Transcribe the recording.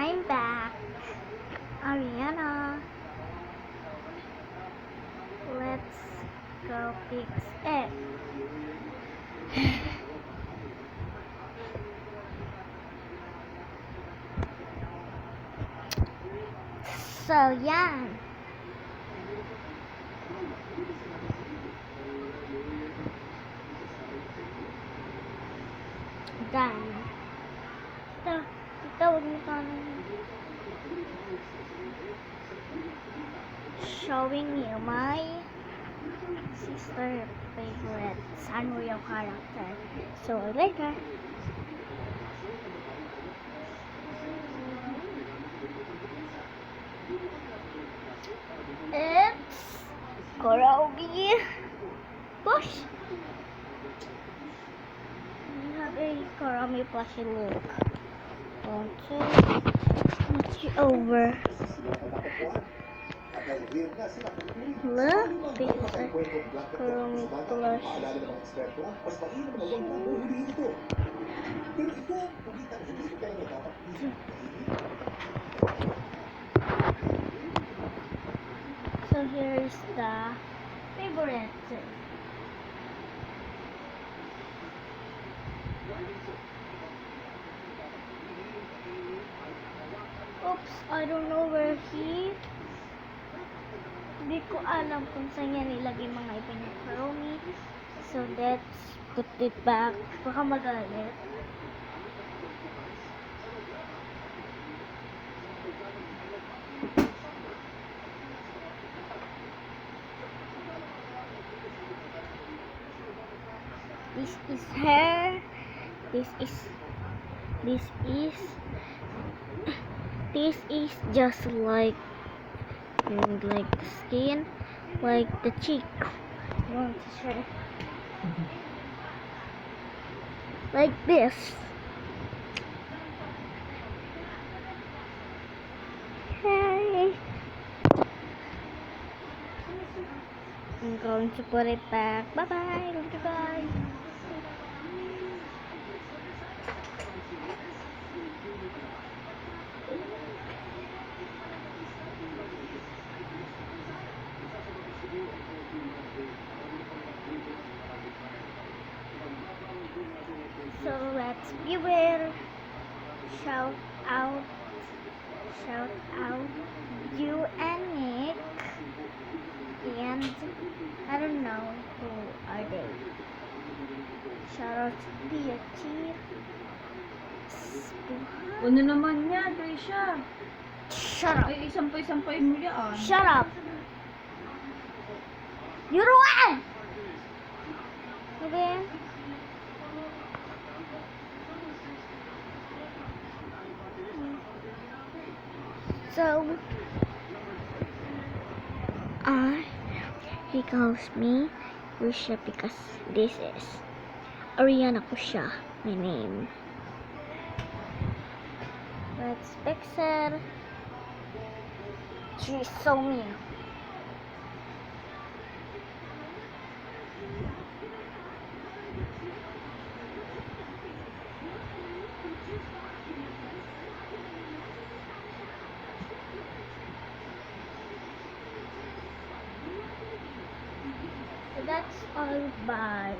I'm back. Ariana. Let's go fix it. So, yan. Done. Ito, huwag mo showing you my sister favorite Sanrio character. So, later. It's Kurogi Push. We have a Kurami plushie look. Want to switch over. Look, this is a Kurami plush. So here is the favorite. Oops, I don't know where he. Hindi ko alam kung saan niya nilagay mga iba niya Kurami. So let's put it back. Baka magalit. This is hair. This is just like the skin, like the cheek. You want to show? Like this. Hey. I'm going to put it back. Bye bye. Goodbye. So let's beware. Shout out you and Nick, and I don't know who are they. Shout out to Beauty. Ano naman niya, Gracia? Shut up. Ay, isampay mo yan. Shut up. You're the one. Okay. So, he calls me Risha because this is Ariana Kusha, my name. Let's fix it. She's so mean. So that's all. Bye.